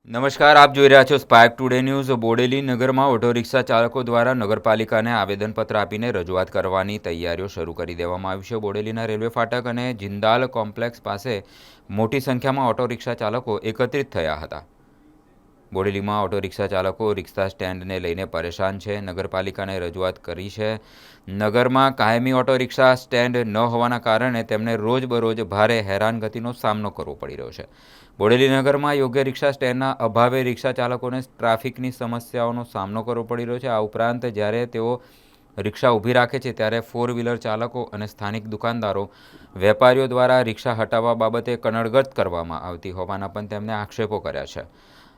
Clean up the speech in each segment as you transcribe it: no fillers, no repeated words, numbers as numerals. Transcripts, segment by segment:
નમસ્કાર, આપ જોઈ રહ્યા છો સ્પાર્ક ટુડે ન્યૂઝ। બોડેલી નગરમાં ઓટો રિક્ષા ચાલકો દ્વારા નગરપાલિકાને આવેદનપત્ર આપીને રજૂઆત કરવાની તૈયારીઓ શરૂ કરી દેવામાં આવી છે। બોડેલીના રેલવે ફાટક અને જિંદાલ કોમ્પ્લેક્સ પાસે મોટી સંખ્યામાં ઓટો રિક્ષા ચાલકો એકત્રિત થયા હતા। બોડેલીમાં ઓટો રિક્ષા ચાલકો રિક્ષા સ્ટેન્ડને લઈને પરેશાન છે। નગરપાલિકાને રજૂઆત કરી છે। નગરમાં કાયમી ઓટો રિક્ષા સ્ટેન્ડ ન હોવાના કારણે તેમને રોજબરોજ ભારે હેરાનગતિનો સામનો કરવો પડી રહ્યો છે। બોડેલી નગરમાં યોગ્ય રિક્ષા સ્ટેન્ડના અભાવે રિક્ષા ચાલકોને ટ્રાફિકની સમસ્યાઓનો સામનો કરવો પડી રહ્યો છે। આ ઉપરાંત જ્યારે તેઓ રિક્ષા ઊભી રાખે છે ત્યારે ફોર વ્હીલર ચાલકો અને સ્થાનિક દુકાનદારો વેપારીઓ દ્વારા રિક્ષા હટાવવા બાબતે કનડગત કરવામાં આવતી હોવાના પણ તેમણે આક્ષેપો કર્યા છે।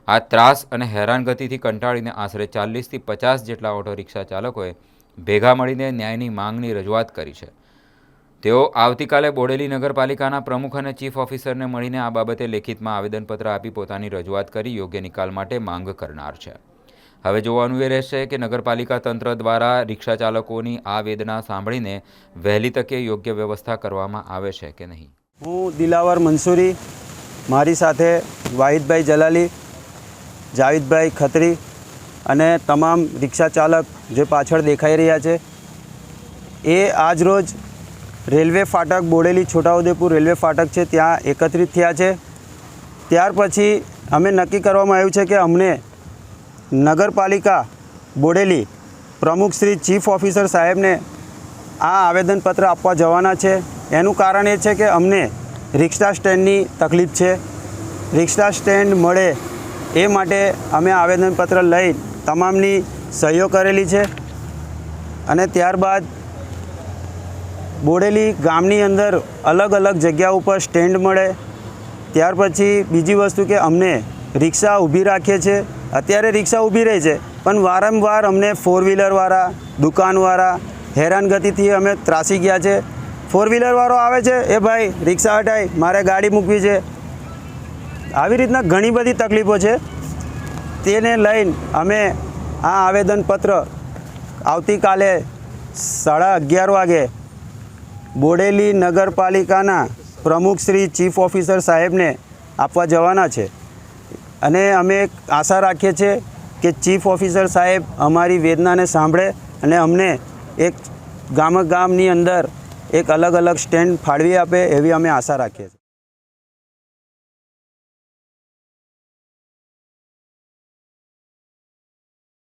આ ત્રાસ અને હેરાનગતિથી કંટાળીને આશરે 40થી 50 જેટલા ઓટો રિક્ષા ચાલકોએ ભેગા મળીને ન્યાયની માંગની રજૂઆત કરી છે। તેઓ આવતીકાલે બોડેલી નગરપાલિકાના પ્રમુખ અને ચીફ ઓફિસરને મળીને આ બાબતે લેખિતમાં આવેદનપત્ર આપી પોતાની રજૂઆત કરી યોગ્ય નિકાલ માટે માંગ કરનાર છે। હવે જોવાનું એ રહેશે કે નગરપાલિકા તંત્ર દ્વારા રિક્ષા ચાલકોની આ વેદના સાંભળીને વહેલી તકે યોગ્ય વ્યવસ્થા કરવામાં આવે છે કે નહીં। હું દિલાવર મંસૂરી, મારી સાથે વાહિદભાઈ જલાલી, જાવેદભાઈ ખત્રી અને તમામ રિક્ષા ચાલક જે પાછળ દેખાઈ રહ્યા છે એ આજરોજ રેલવે ફાટક બોડેલી છોટાઉદેપુર રેલવે ફાટક છે ત્યાં એકત્રિત થયા છે। ત્યાર પછી અમે નક્કી કરવામાં આવ્યું છે કે અમને નગરપાલિકા બોડેલી પ્રમુખ શ્રી ચીફ ઓફિસર સાહેબને આ આવેદનપત્ર આપવા જવાના છે। એનું કારણ એ છે કે અમને રિક્ષા સ્ટેન્ડની તકલીફ છે। રિક્ષા સ્ટેન્ડ મળે એ માટે અમે આવેદનપત્ર લઈ તમામની સહીઓ કરેલી છે અને ત્યારબાદ બોડેલી ગામની અંદર અલગ અલગ જગ્યા ઉપર સ્ટેન્ડ મળે। ત્યાર પછી બીજી વસ્તુ કે અમને રિક્ષા ઊભી રાખીએ છીએ, અત્યારે રિક્ષા ઊભી રહી છે પણ વારંવાર અમને ફોર વ્હીલરવાળા દુકાનવાળા હેરાનગતિથી અમે ત્રાસી ગયા છે। ફોર વ્હીલરવાળો આવે છે, એ ભાઈ રિક્ષા હટાય, મારે ગાડી મૂકવી છે, આવી રીતના ઘણી બધી તકલીફો છે। તેને લઈને અમે આ આવેદનપત્ર આવતીકાલે 11:30 વાગે બોડેલી નગરપાલિકાના પ્રમુખ શ્રી ચીફ ઓફિસર સાહેબને આપવા જવાના છે અને અમે આશા રાખીએ છીએ કે ચીફ ઓફિસર સાહેબ અમારી વેદનાને સાંભળે અને અમને એક ગામની અંદર એક અલગ અલગ સ્ટેન્ડ ફાળવી આપે એવી અમે આશા રાખીએ છીએ।